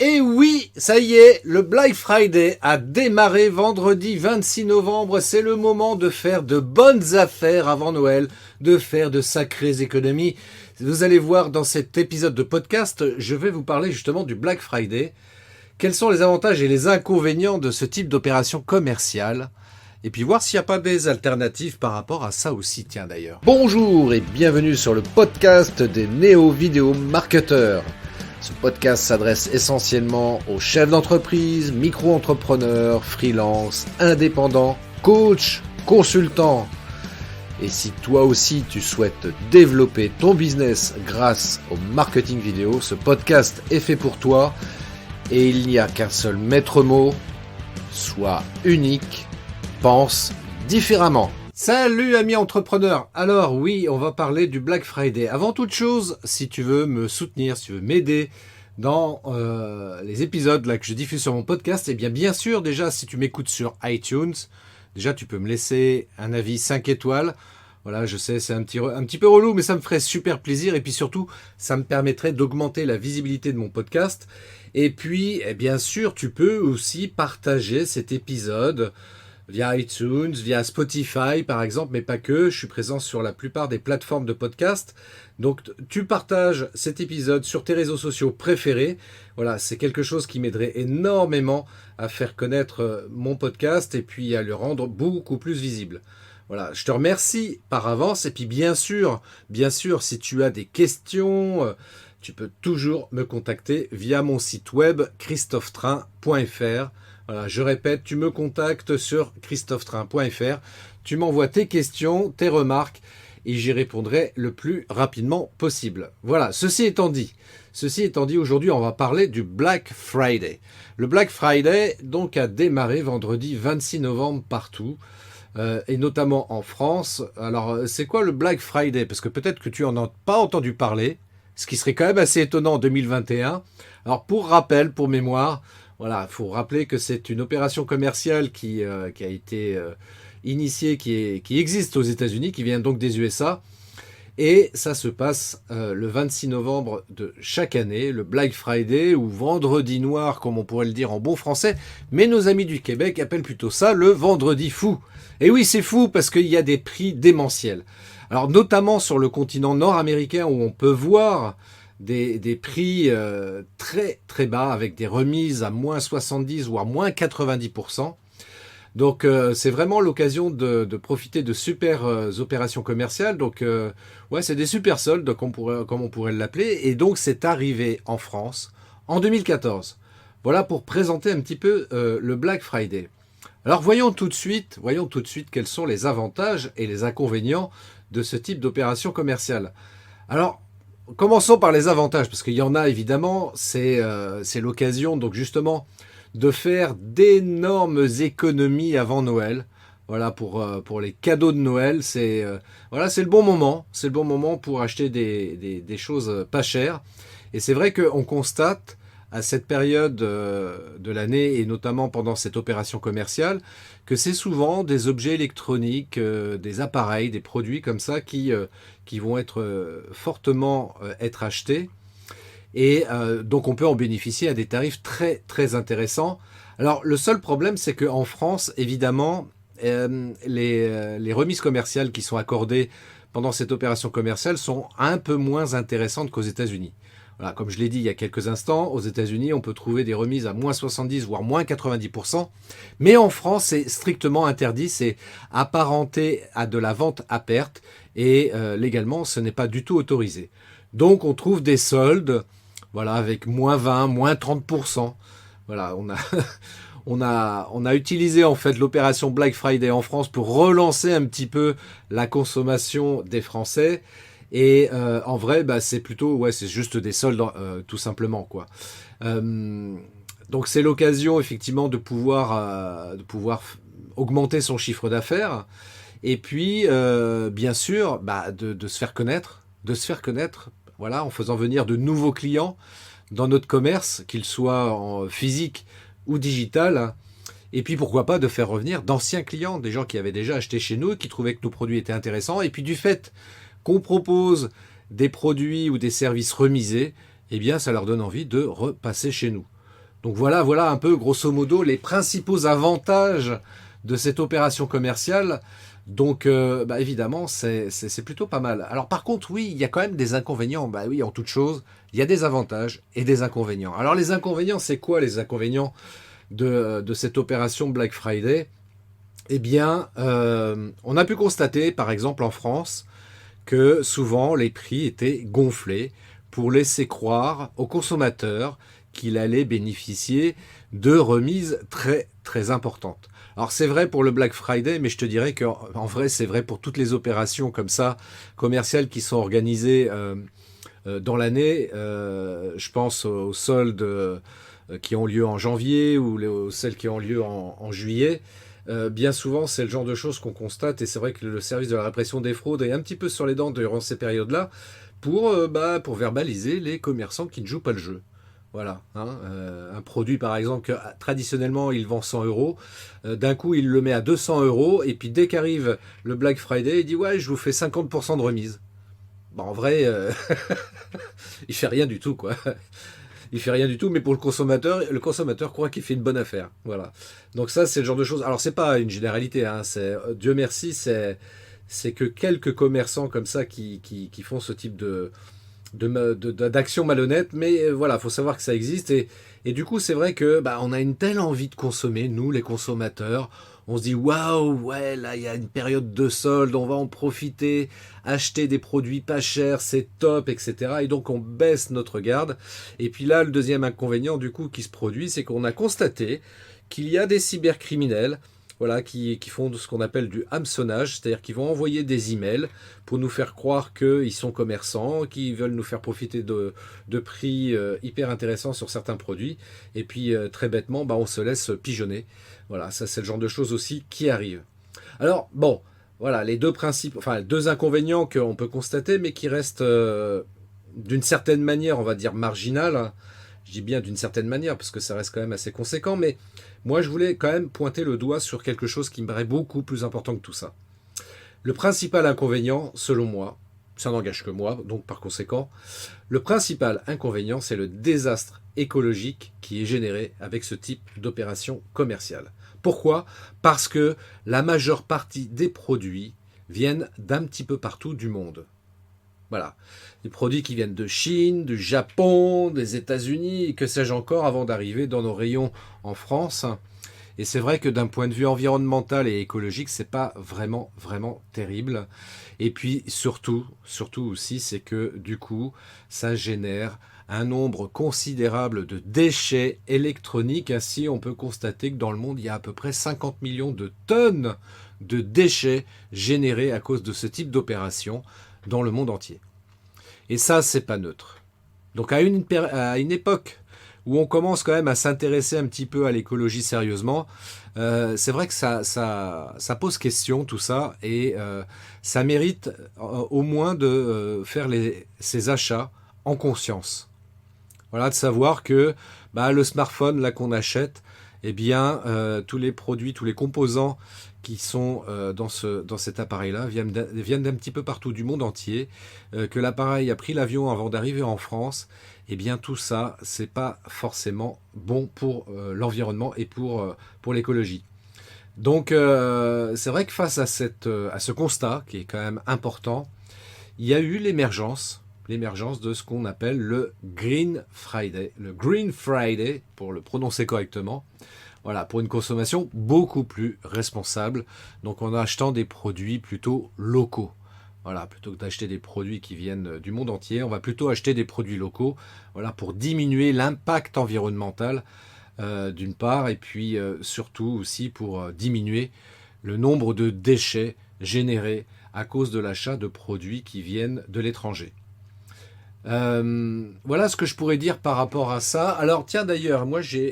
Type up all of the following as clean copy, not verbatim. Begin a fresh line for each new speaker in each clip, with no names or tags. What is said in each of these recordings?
Et oui, ça y est, le Black Friday a démarré vendredi 26 novembre. C'est le moment de faire de bonnes affaires avant Noël, de faire de sacrées économies. Vous allez voir dans cet épisode de podcast, je vais vous parler justement du Black Friday. Quels sont les avantages et les inconvénients de ce type d'opération commerciale ? Et puis voir s'il n'y a pas des alternatives par rapport à ça aussi, tiens d'ailleurs. Bonjour et bienvenue sur le podcast des néo-vidéo-marketeurs. Ce podcast s'adresse essentiellement aux chefs d'entreprise, micro-entrepreneurs, freelance, indépendants, coachs, consultants. Et si toi aussi tu souhaites développer ton business grâce au marketing vidéo, ce podcast est fait pour toi. Et il n'y a qu'un seul maître mot, sois unique, pense différemment. Salut amis entrepreneurs. Alors oui, on va parler du Black Friday. Avant toute chose, si tu veux me soutenir, si tu veux m'aider dans les épisodes là que je diffuse sur mon podcast, eh bien sûr, déjà si tu m'écoutes sur iTunes, déjà tu peux me laisser un avis 5 étoiles. Voilà, je sais, c'est un petit peu relou, mais ça me ferait super plaisir. Et puis surtout, ça me permettrait d'augmenter la visibilité de mon podcast. Et puis, bien sûr, tu peux aussi partager cet épisode via iTunes, via Spotify par exemple, mais pas que. Je suis présent sur la plupart des plateformes de podcast. Donc, tu partages cet épisode sur tes réseaux sociaux préférés. Voilà, c'est quelque chose qui m'aiderait énormément à faire connaître mon podcast et puis à le rendre beaucoup plus visible. Voilà, je te remercie par avance et puis bien sûr, si tu as des questions, tu peux toujours me contacter via mon site web christophetrain.fr. Voilà, je répète, tu me contactes sur christophetrain.fr, tu m'envoies tes questions, tes remarques et j'y répondrai le plus rapidement possible. Voilà, ceci étant dit, aujourd'hui on va parler du Black Friday. Le Black Friday donc a démarré vendredi 26 novembre partout. Et notamment en France. Alors, c'est quoi le Black Friday ? Parce que peut-être que tu n'en as pas entendu parler, ce qui serait quand même assez étonnant en 2021. Alors, pour rappel, pour mémoire, voilà, il faut rappeler que c'est une opération commerciale qui a été initiée, qui existe aux États-Unis, qui vient donc des USA. Et ça se passe le 26 novembre de chaque année, le Black Friday, ou vendredi noir, comme on pourrait le dire en bon français. Mais nos amis du Québec appellent plutôt ça le vendredi fou. Et oui, c'est fou parce qu'il y a des prix démentiels. Alors notamment sur le continent nord-américain où on peut voir des prix très très bas avec des remises à moins 70 ou à moins 90%. Donc c'est vraiment l'occasion de profiter de super opérations commerciales. Donc ouais, c'est des super soldes comme on pourrait l'appeler. Et donc c'est arrivé en France en 2014. Voilà pour présenter un petit peu le Black Friday. Alors voyons tout de suite quels sont les avantages et les inconvénients de ce type d'opération commerciale. Alors commençons par les avantages parce qu'il y en a évidemment. C'est l'occasion donc justement de faire d'énormes économies avant Noël. Voilà pour les cadeaux de Noël, c'est le bon moment. C'est le bon moment pour acheter des choses pas chères. Et c'est vrai qu'on constate à cette période de l'année et notamment pendant cette opération commerciale que c'est souvent des objets électroniques, des appareils, des produits comme ça qui vont être fortement être achetés. Et donc on peut en bénéficier à des tarifs très très intéressants. Alors le seul problème c'est qu'en France évidemment les remises commerciales qui sont accordées pendant cette opération commerciale sont un peu moins intéressantes qu'aux États-Unis. Voilà, comme je l'ai dit il y a quelques instants, aux États-Unis on peut trouver des remises à moins 70 voire moins 90%. Mais en France c'est strictement interdit, c'est apparenté à de la vente à perte et légalement ce n'est pas du tout autorisé. Donc on trouve des soldes. Voilà, avec moins 20, moins 30%. Voilà, on a utilisé en fait l'opération Black Friday en France pour relancer un petit peu la consommation des Français. Et en vrai, c'est plutôt, c'est juste des soldes tout simplement quoi. Donc c'est l'occasion effectivement de pouvoir augmenter son chiffre d'affaires. Et puis bien sûr, de se faire connaître, voilà, en faisant venir de nouveaux clients dans notre commerce, qu'ils soient en physique ou digital. Et puis pourquoi pas de faire revenir d'anciens clients, des gens qui avaient déjà acheté chez nous, qui trouvaient que nos produits étaient intéressants. Et puis du fait qu'on propose des produits ou des services remisés, eh bien ça leur donne envie de repasser chez nous. Donc voilà un peu grosso modo les principaux avantages de cette opération commerciale. Donc évidemment c'est plutôt pas mal. Alors par contre oui, il y a quand même des inconvénients. Bah oui, en toute chose, il y a des avantages et des inconvénients. Alors les inconvénients, c'est quoi les inconvénients de cette opération Black Friday? Eh bien, on a pu constater par exemple en France que souvent les prix étaient gonflés pour laisser croire aux consommateurs qu'il allait bénéficier de remises très très importantes. Alors c'est vrai pour le Black Friday, mais je te dirais qu'en vrai c'est vrai pour toutes les opérations comme ça commerciales qui sont organisées dans l'année. Je pense aux soldes qui ont lieu en janvier ou celles qui ont lieu en juillet. Bien souvent, c'est le genre de choses qu'on constate, et c'est vrai que le service de la répression des fraudes est un petit peu sur les dents durant ces périodes-là pour verbaliser les commerçants qui ne jouent pas le jeu. Voilà, hein, un produit par exemple que traditionnellement il vend 100 euros, d'un coup il le met à 200 euros, et puis dès qu'arrive le Black Friday, il dit ouais, je vous fais 50% de remise. Bon, en vrai, il fait rien du tout, quoi. Il fait rien du tout, mais pour le consommateur croit qu'il fait une bonne affaire. Voilà. Donc ça, c'est le genre de choses. Alors c'est pas une généralité, hein. Dieu merci, c'est que quelques commerçants comme ça qui font ce type d'action malhonnête, mais voilà, faut savoir que ça existe, et du coup c'est vrai que on a une telle envie de consommer, nous les consommateurs. On se dit waouh, ouais, là il y a une période de solde, on va en profiter, acheter des produits pas chers, c'est top, etc. Et donc on baisse notre garde. Et puis là, le deuxième inconvénient du coup qui se produit, c'est qu'on a constaté qu'il y a des cybercriminels, voilà, qui font ce qu'on appelle du hameçonnage, c'est-à-dire qu'ils vont envoyer des emails pour nous faire croire qu'ils sont commerçants, qu'ils veulent nous faire profiter de prix hyper intéressants sur certains produits, et puis très bêtement, on se laisse pigeonner. Voilà, ça c'est le genre de choses aussi qui arrive. Alors bon, voilà les deux inconvénients qu'on peut constater, mais qui restent d'une certaine manière, on va dire marginales. Je dis bien d'une certaine manière, parce que ça reste quand même assez conséquent, mais moi je voulais quand même pointer le doigt sur quelque chose qui me paraît beaucoup plus important que tout ça. Le principal inconvénient, selon moi, ça n'engage que moi, donc par conséquent, le principal inconvénient, c'est le désastre écologique qui est généré avec ce type d'opération commerciale. Pourquoi ? Parce que la majeure partie des produits viennent d'un petit peu partout du monde. Voilà. Des produits qui viennent de Chine, du Japon, des États-Unis, et que sais-je encore, avant d'arriver dans nos rayons en France. Et c'est vrai que d'un point de vue environnemental et écologique, c'est pas vraiment terrible. Et puis surtout aussi, c'est que du coup, ça génère un nombre considérable de déchets électroniques. Ainsi, on peut constater que dans le monde, il y a à peu près 50 millions de tonnes de déchets générés à cause de ce type d'opération dans le monde entier. Et ça, c'est pas neutre. Donc à une époque où on commence quand même à s'intéresser un petit peu à l'écologie sérieusement, c'est vrai que ça pose question tout ça, et ça mérite au moins de faire ces achats en conscience. Voilà, de savoir que le smartphone là qu'on achète, eh bien tous les produits, tous les composants qui sont dans cet appareil-là viennent d'un petit peu partout du monde entier, que l'appareil a pris l'avion avant d'arriver en France. Eh bien tout ça, c'est pas forcément bon pour l'environnement et pour l'écologie. Donc c'est vrai que face à ce constat, qui est quand même important, il y a eu l'émergence de ce qu'on appelle le Green Friday. Le Green Friday, pour le prononcer correctement, voilà, pour une consommation beaucoup plus responsable, donc en achetant des produits plutôt locaux. Voilà, plutôt que d'acheter des produits qui viennent du monde entier, on va plutôt acheter des produits locaux, voilà, pour diminuer l'impact environnemental d'une part, et puis surtout aussi pour diminuer le nombre de déchets générés à cause de l'achat de produits qui viennent de l'étranger. Voilà ce que je pourrais dire par rapport à ça. Alors tiens, d'ailleurs, moi j'ai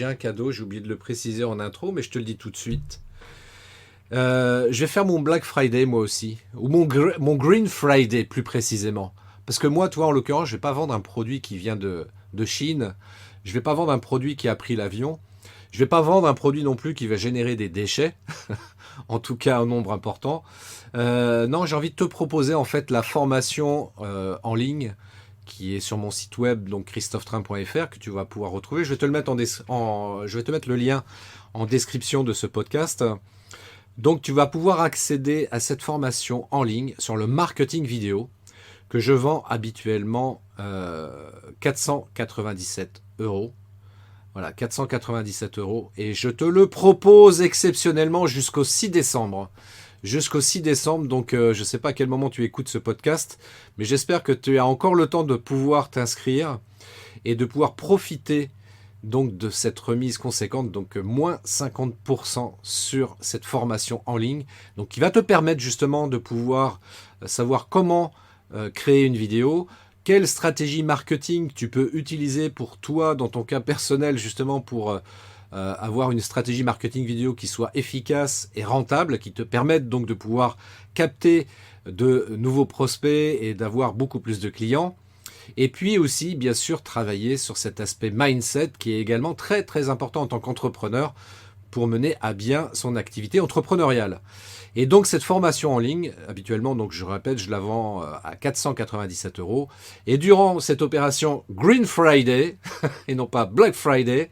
un cadeau, j'ai oublié de le préciser en intro, mais je te le dis tout de suite. Je vais faire mon Black Friday moi aussi, ou mon Green Friday plus précisément. Parce que moi, toi en l'occurrence, je vais pas vendre un produit qui vient de Chine, je vais pas vendre un produit qui a pris l'avion, je vais pas vendre un produit non plus qui va générer des déchets, en tout cas un nombre important. Non, j'ai envie de te proposer en fait la formation en ligne qui est sur mon site web, donc christophetrain.fr, que tu vas pouvoir retrouver. Je vais te mettre le lien en description de ce podcast. Donc tu vas pouvoir accéder à cette formation en ligne sur le marketing vidéo que je vends habituellement 497 €. Voilà, 497 €. Et je te le propose exceptionnellement jusqu'au 6 décembre. Jusqu'au 6 décembre, donc je ne sais pas à quel moment tu écoutes ce podcast, mais j'espère que tu as encore le temps de pouvoir t'inscrire et de pouvoir profiter donc de cette remise conséquente, donc moins 50% sur cette formation en ligne, donc qui va te permettre justement de pouvoir savoir comment créer une vidéo, quelle stratégie marketing tu peux utiliser pour toi, dans ton cas personnel, justement pour avoir une stratégie marketing vidéo qui soit efficace et rentable, qui te permette donc de pouvoir capter de nouveaux prospects et d'avoir beaucoup plus de clients. Et puis aussi, bien sûr, travailler sur cet aspect mindset qui est également très très important en tant qu'entrepreneur pour mener à bien son activité entrepreneuriale. Et donc cette formation en ligne, habituellement, donc je répète, je la vends à 497 €. Et durant cette opération Green Friday, et non pas Black Friday,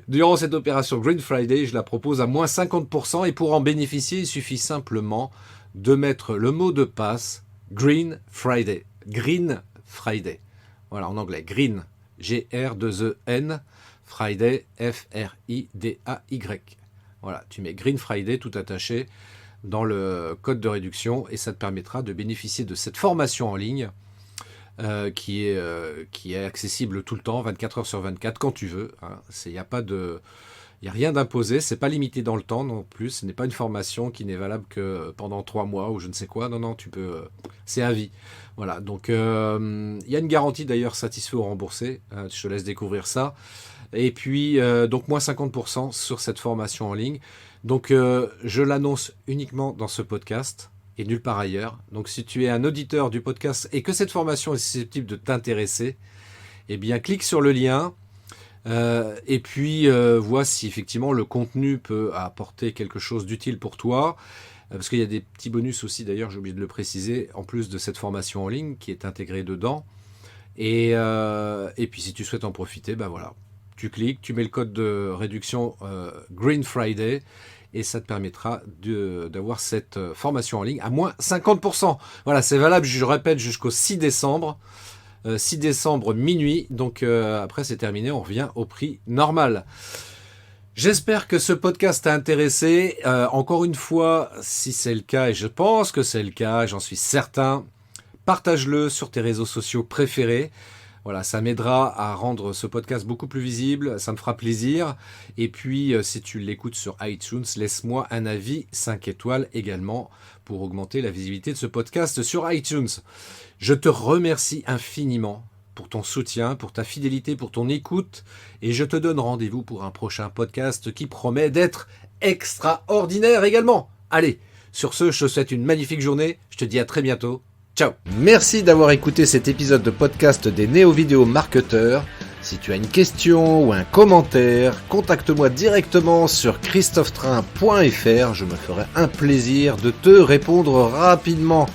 durant cette opération Green Friday, je la propose à moins 50%. Et pour en bénéficier, il suffit simplement de mettre le mot de passe Green Friday. Green Friday. Voilà, en anglais. Green, G-R-2-E-N, Friday, F-R-I-D-A-Y. Voilà, tu mets Green Friday tout attaché dans le code de réduction et ça te permettra de bénéficier de cette formation en ligne qui est accessible tout le temps, 24 heures sur 24, quand tu veux. Il n'y a rien d'imposé, c'est pas limité dans le temps non plus, ce n'est pas une formation qui n'est valable que pendant 3 mois ou je ne sais quoi, non, tu peux, c'est à vie. Voilà, donc il y a une garantie d'ailleurs satisfait ou remboursé, je te laisse découvrir ça. Et puis, donc moins 50% sur cette formation en ligne. Donc, je l'annonce uniquement dans ce podcast et nulle part ailleurs. Donc, si tu es un auditeur du podcast et que cette formation est susceptible de t'intéresser, eh bien, clique sur le lien et puis vois si effectivement le contenu peut apporter quelque chose d'utile pour toi. Parce qu'il y a des petits bonus aussi, d'ailleurs, j'ai oublié de le préciser, en plus de cette formation en ligne qui est intégrée dedans. Et puis, si tu souhaites en profiter, ben voilà. Tu cliques, tu mets le code de réduction Green Friday et ça te permettra d'avoir cette formation en ligne à moins 50%. Voilà, c'est valable, je répète, jusqu'au 6 décembre. 6 décembre minuit, donc après c'est terminé, on revient au prix normal. J'espère que ce podcast t'a intéressé. Encore une fois, si c'est le cas, et je pense que c'est le cas, j'en suis certain, partage-le sur tes réseaux sociaux préférés. Voilà, ça m'aidera à rendre ce podcast beaucoup plus visible, ça me fera plaisir. Et puis, si tu l'écoutes sur iTunes, laisse-moi un avis 5 étoiles également pour augmenter la visibilité de ce podcast sur iTunes. Je te remercie infiniment pour ton soutien, pour ta fidélité, pour ton écoute. Et je te donne rendez-vous pour un prochain podcast qui promet d'être extraordinaire également. Allez, sur ce, je te souhaite une magnifique journée. Je te dis à très bientôt. Ciao. Merci d'avoir écouté cet épisode de podcast des Néo-Vidéo Marketeurs. Si tu as une question ou un commentaire, contacte-moi directement sur christophetrain.fr. Je me ferai un plaisir de te répondre rapidement.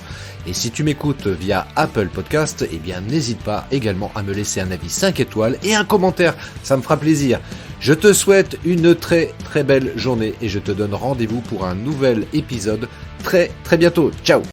Et si tu m'écoutes via Apple Podcast, eh bien n'hésite pas également à me laisser un avis 5 étoiles et un commentaire. Ça me fera plaisir. Je te souhaite une très très belle journée et je te donne rendez-vous pour un nouvel épisode très très bientôt. Ciao.